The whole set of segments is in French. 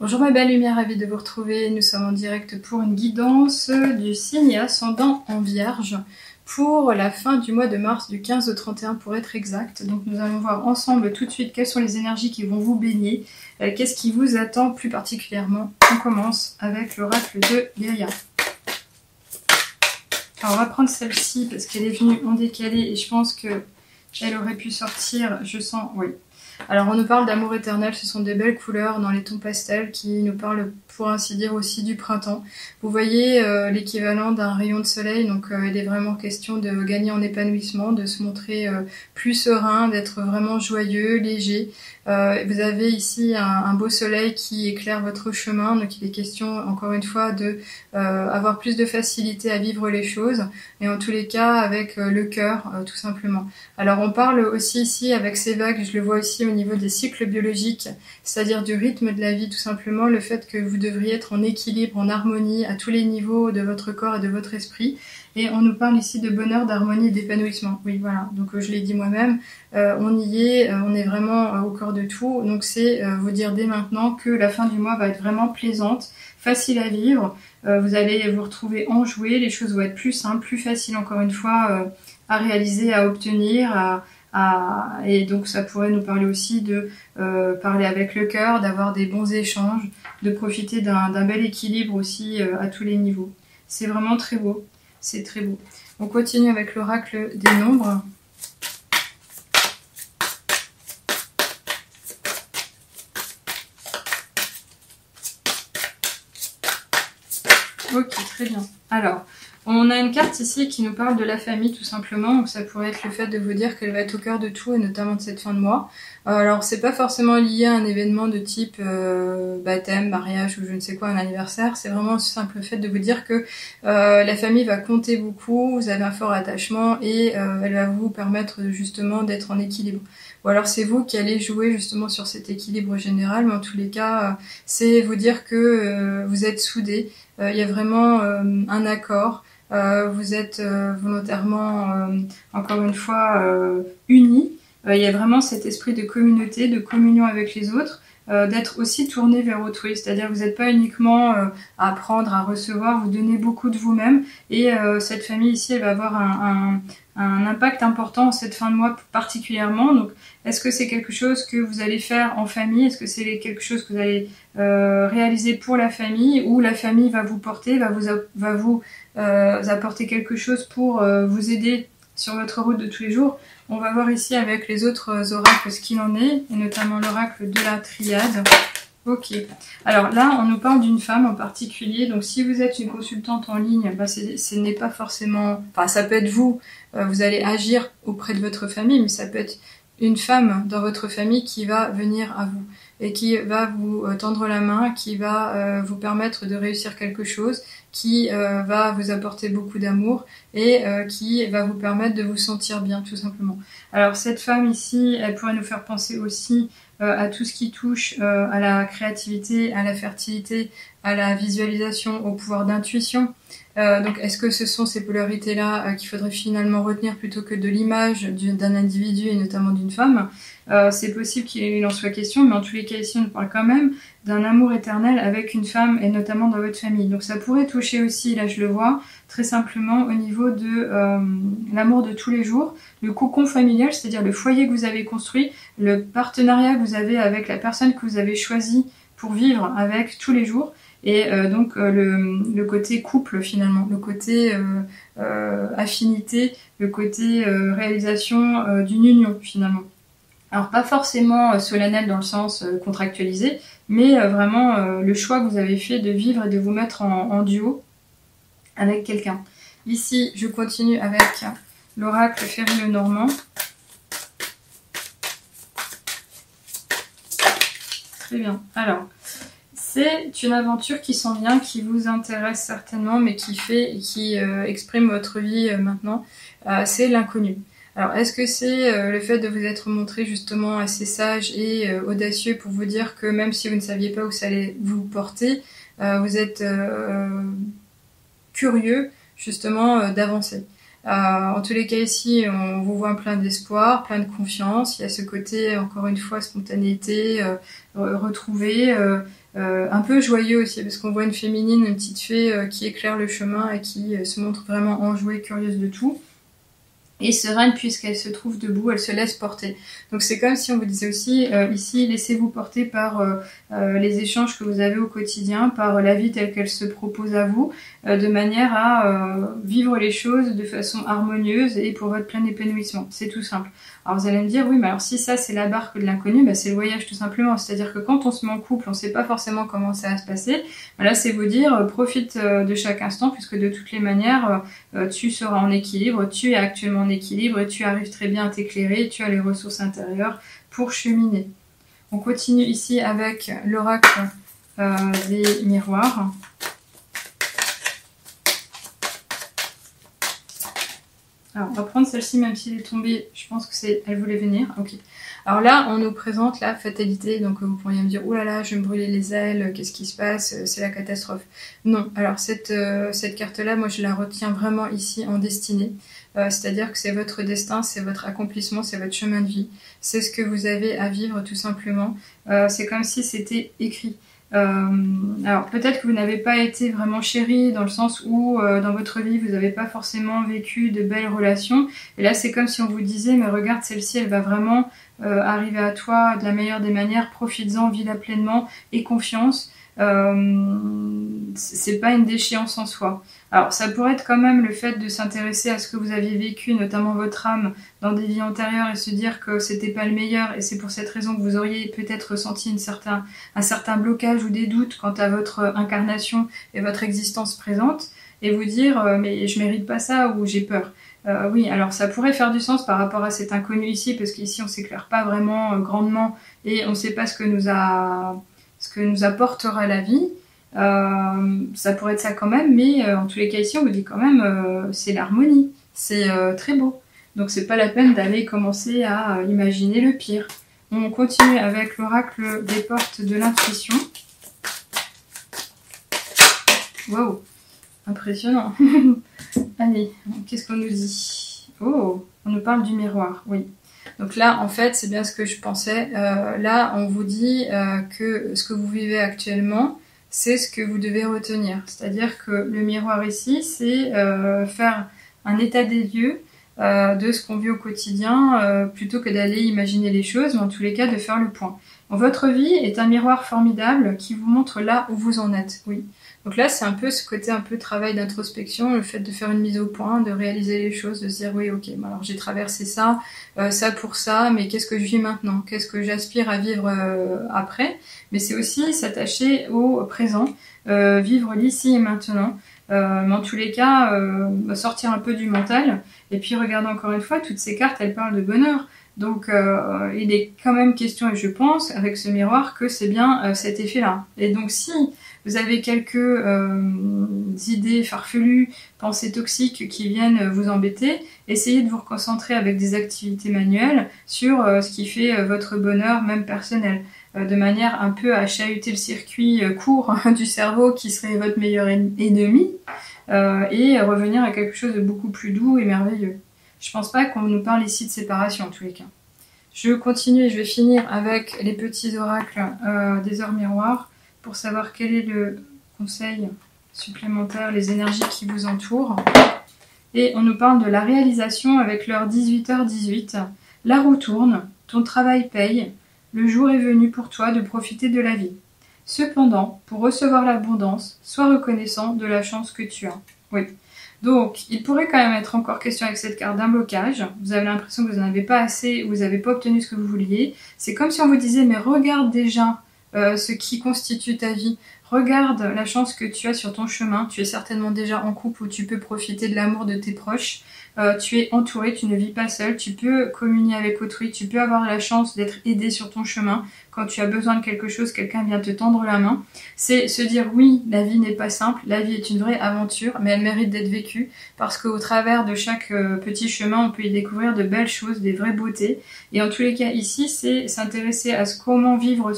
Bonjour ma belle lumière, ravie de vous retrouver. Nous sommes en direct pour une guidance du signe ascendant en Vierge pour la fin du mois de mars, du 15 au 31 pour être exact. Donc nous allons voir ensemble tout de suite quelles sont les énergies qui vont vous baigner, qu'est-ce qui vous attend plus particulièrement. On commence avec l'oracle de Gaïa. Alors on va prendre celle-ci parce qu'elle est venue en décalé et je pense que elle aurait pu sortir, je sens, oui. Alors on nous parle d'amour éternel, ce sont des belles couleurs dans les tons pastels qui nous parlent pour ainsi dire aussi du printemps. Vous voyez l'équivalent d'un rayon de soleil, donc il est vraiment question de gagner en épanouissement, de se montrer plus serein, d'être vraiment joyeux, léger. Vous avez ici un beau soleil qui éclaire votre chemin, donc il est question encore une fois de avoir plus de facilité à vivre les choses, et en tous les cas avec le cœur tout simplement. Alors on parle aussi ici avec ces vagues, je le vois aussi au niveau des cycles biologiques, c'est-à-dire du rythme de la vie tout simplement, le fait que vous devriez être en équilibre, en harmonie à tous les niveaux de votre corps et de votre esprit. Et on nous parle ici de bonheur, d'harmonie et d'épanouissement. Oui, voilà, donc je l'ai dit moi-même, on y est, on est vraiment au cœur de tout. Donc c'est vous dire dès maintenant que la fin du mois va être vraiment plaisante, facile à vivre. Vous allez vous retrouver enjoué, les choses vont être plus simples, plus faciles encore une fois à réaliser, à obtenir, et donc ça pourrait nous parler aussi de parler avec le cœur, d'avoir des bons échanges, de profiter d'un bel équilibre aussi à tous les niveaux. C'est vraiment très beau, c'est très beau. On continue avec l'oracle des nombres. Ok, très bien. Alors, on a une carte ici qui nous parle de la famille tout simplement, donc ça pourrait être le fait de vous dire qu'elle va être au cœur de tout et notamment de cette fin de mois. Alors c'est pas forcément lié à un événement de type baptême, mariage ou je ne sais quoi, un anniversaire, c'est vraiment le simple fait de vous dire que la famille va compter beaucoup, vous avez un fort attachement et elle va vous permettre justement d'être en équilibre. Ou alors c'est vous qui allez jouer justement sur cet équilibre général, mais en tous les cas c'est vous dire que vous êtes soudés, il y a vraiment un accord. Vous êtes volontairement, encore une fois, unis. Il y a vraiment cet esprit de communauté, de communion avec les autres, d'être aussi tourné vers autrui. C'est-à-dire que vous n'êtes pas uniquement à prendre, à recevoir, vous donnez beaucoup de vous-même. Et cette famille ici, elle va avoir un impact important en cette fin de mois particulièrement. Donc, est-ce que c'est quelque chose que vous allez faire en famille? Est-ce que c'est quelque chose que vous allez réaliser pour la famille, ou la famille va vous porter, va vous apporter quelque chose pour vous aider sur votre route de tous les jours? On va voir ici avec les autres oracles ce qu'il en est, et notamment l'oracle de la triade. Ok, alors là on nous parle d'une femme en particulier, donc si vous êtes une consultante en ligne, bah ce n'est pas forcément, enfin ça peut être vous, vous allez agir auprès de votre famille, mais ça peut être une femme dans votre famille qui va venir à vous et qui va vous tendre la main, qui va vous permettre de réussir quelque chose, qui va vous apporter beaucoup d'amour et qui va vous permettre de vous sentir bien tout simplement. Alors cette femme ici, elle pourrait nous faire penser aussi à tout ce qui touche à la créativité, à la fertilité, à la visualisation, au pouvoir d'intuition. Donc est-ce que ce sont ces polarités-là qu'il faudrait finalement retenir plutôt que de l'image d'un individu et notamment d'une femme? C'est possible qu'il en soit question, mais en tous les cas ici on nous parle quand même d'un amour éternel avec une femme et notamment dans votre famille. Donc ça pourrait toucher aussi, là je le vois, très simplement au niveau de l'amour de tous les jours, le cocon familial, c'est-à-dire le foyer que vous avez construit, le partenariat que vous avez avec la personne que vous avez choisie pour vivre avec tous les jours. Et donc le côté couple finalement, le côté affinité, le côté réalisation d'une union finalement. Alors pas forcément solennel dans le sens contractualisé, mais vraiment le choix que vous avez fait de vivre et de vous mettre en duo avec quelqu'un. Ici je continue avec l'oracle Ferry-Lenormand. Très bien, alors... c'est une aventure qui s'en vient, qui vous intéresse certainement, mais qui exprime votre vie maintenant. C'est l'inconnu. Alors, est-ce que c'est le fait de vous être montré justement assez sage et audacieux pour vous dire que même si vous ne saviez pas où ça allait vous porter, vous êtes curieux justement d'avancer? En tous les cas ici, on vous voit plein d'espoir, plein de confiance. Il y a ce côté, encore une fois, spontanéité, retrouver. un peu joyeux aussi, parce qu'on voit une féminine, une petite fée qui éclaire le chemin et qui se montre vraiment enjouée, curieuse de tout. Et sereine puisqu'elle se trouve debout, elle se laisse porter. Donc c'est comme si on vous disait aussi, ici, laissez-vous porter par les échanges que vous avez au quotidien, par la vie telle qu'elle se propose à vous, de manière à vivre les choses de façon harmonieuse et pour votre plein épanouissement. C'est tout simple. Alors vous allez me dire, oui, mais alors si ça c'est la barque de l'inconnu, bah, c'est le voyage tout simplement. C'est-à-dire que quand on se met en couple, on ne sait pas forcément comment ça va se passer. Là, c'est vous dire, profite de chaque instant, puisque de toutes les manières, tu seras en équilibre, tu es actuellement en équilibre et tu arrives très bien à t'éclairer, tu as les ressources intérieures pour cheminer. On continue ici avec l'oracle des miroirs. Alors, on va prendre celle-ci, même si elle est tombée, je pense que c'est, elle voulait venir. Ok. Alors là, on nous présente la fatalité, donc vous pourriez me dire, oh là là, je vais me brûler les ailes, qu'est-ce qui se passe, c'est la catastrophe. Non, alors cette carte-là, moi je la retiens vraiment ici en destinée. C'est-à-dire que c'est votre destin, c'est votre accomplissement, c'est votre chemin de vie. C'est ce que vous avez à vivre tout simplement. C'est comme si c'était écrit. Alors peut-être que vous n'avez pas été vraiment chéri dans le sens où dans votre vie vous n'avez pas forcément vécu de belles relations et là c'est comme si on vous disait mais regarde celle-ci elle va vraiment arriver à toi de la meilleure des manières, profites-en, vis-la pleinement et confiance. C'est pas une déchéance en soi. Alors ça pourrait être quand même le fait de s'intéresser à ce que vous aviez vécu, notamment votre âme, dans des vies antérieures et se dire que c'était pas le meilleur et c'est pour cette raison que vous auriez peut-être ressenti un certain blocage ou des doutes quant à votre incarnation et votre existence présente et vous dire mais je mérite pas ça ou j'ai peur. Oui, alors ça pourrait faire du sens par rapport à cet inconnu ici parce qu'ici on s'éclaire pas vraiment grandement et on sait pas ce que nous apportera la vie. Ça pourrait être ça quand même, mais en tous les cas ici on vous dit quand même c'est l'harmonie, c'est très beau. Donc c'est pas la peine d'aller commencer à imaginer le pire. On continue avec l'oracle des portes de l'intuition. Waouh, impressionnant. Allez, qu'est-ce qu'on nous dit? Oh, on nous parle du miroir, oui. Donc là, en fait, c'est bien ce que je pensais. Là, on vous dit que ce que vous vivez actuellement, c'est ce que vous devez retenir. C'est-à-dire que le miroir ici, c'est faire un état des lieux de ce qu'on vit au quotidien, plutôt que d'aller imaginer les choses, mais en tous les cas, de faire le point. Donc, votre vie est un miroir formidable qui vous montre là où vous en êtes, oui. Donc là, c'est un peu ce côté un peu travail d'introspection, le fait de faire une mise au point, de réaliser les choses, de se dire oui, ok, alors j'ai traversé ça, ça pour ça, mais qu'est-ce que je vis maintenant? Qu'est-ce que j'aspire à vivre après? Mais c'est aussi s'attacher au présent, vivre l'ici et maintenant, mais en tous les cas, sortir un peu du mental, et puis regarder encore une fois, toutes ces cartes, elles parlent de bonheur. Donc il est quand même question, et je pense, avec ce miroir, que c'est bien cet effet-là. Et donc si vous avez quelques idées farfelues, pensées toxiques qui viennent vous embêter, essayez de vous reconcentrer avec des activités manuelles sur ce qui fait votre bonheur, même personnel, de manière un peu à chahuter le circuit court du cerveau qui serait votre meilleur ennemi, et revenir à quelque chose de beaucoup plus doux et merveilleux. Je pense pas qu'on nous parle ici de séparation en tous les cas. Je continue et je vais finir avec les petits oracles des heures miroirs pour savoir quel est le conseil supplémentaire, les énergies qui vous entourent. Et on nous parle de la réalisation avec l'heure 18h18. La roue tourne, ton travail paye, le jour est venu pour toi de profiter de la vie. Cependant, pour recevoir l'abondance, sois reconnaissant de la chance que tu as. Oui. Donc, il pourrait quand même être encore question avec cette carte d'un blocage. Vous avez l'impression que vous n'en avez pas assez ou vous n'avez pas obtenu ce que vous vouliez. C'est comme si on vous disait, mais regarde déjà ce qui constitue ta vie. Regarde la chance que tu as sur ton chemin. Tu es certainement déjà en couple où tu peux profiter de l'amour de tes proches. Tu es entouré, tu ne vis pas seul. Tu peux communier avec autrui. Tu peux avoir la chance d'être aidé sur ton chemin. Quand tu as besoin de quelque chose, quelqu'un vient te tendre la main. C'est se dire oui, la vie n'est pas simple. La vie est une vraie aventure, mais elle mérite d'être vécue. Parce qu'au travers de chaque petit chemin, on peut y découvrir de belles choses, des vraies beautés. Et en tous les cas, ici, c'est s'intéresser à comment vivre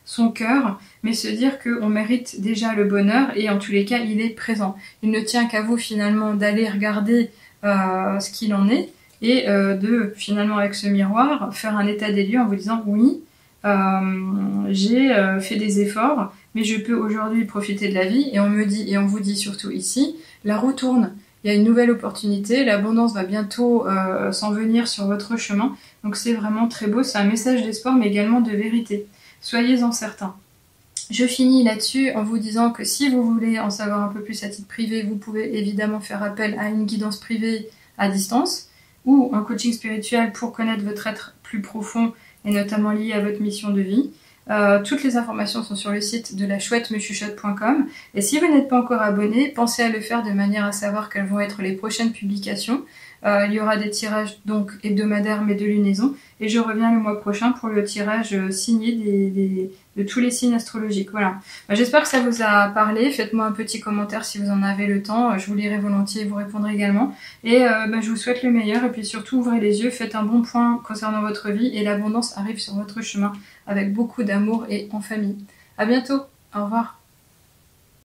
son cœur, mais se dire qu'on mérite déjà le bonheur et en tous les cas il est présent. Il ne tient qu'à vous finalement d'aller regarder ce qu'il en est et de finalement avec ce miroir faire un état des lieux en vous disant oui, j'ai fait des efforts, mais je peux aujourd'hui profiter de la vie. Et on me dit, et on vous dit surtout ici, la roue tourne. Il y a une nouvelle opportunité, l'abondance va bientôt s'en venir sur votre chemin. Donc c'est vraiment très beau, c'est un message d'espoir, mais également de vérité. Soyez-en certains. Je finis là-dessus en vous disant que si vous voulez en savoir un peu plus à titre privé, vous pouvez évidemment faire appel à une guidance privée à distance ou un coaching spirituel pour connaître votre être plus profond et notamment lié à votre mission de vie. Toutes les informations sont sur le site de la chouettemechuchote.com et si vous n'êtes pas encore abonné, pensez à le faire de manière à savoir quelles vont être les prochaines publications. Il y aura des tirages donc hebdomadaires mais de lunaison et je reviens le mois prochain pour le tirage signé de tous les signes astrologiques. Voilà. J'espère que ça vous a parlé. Faites-moi un petit commentaire si vous en avez le temps. Je vous lirai volontiers et vous répondrai également. Et je vous souhaite le meilleur et puis surtout ouvrez les yeux, faites un bon point concernant votre vie et l'abondance arrive sur votre chemin avec beaucoup d'amour et en famille. À bientôt. Au revoir.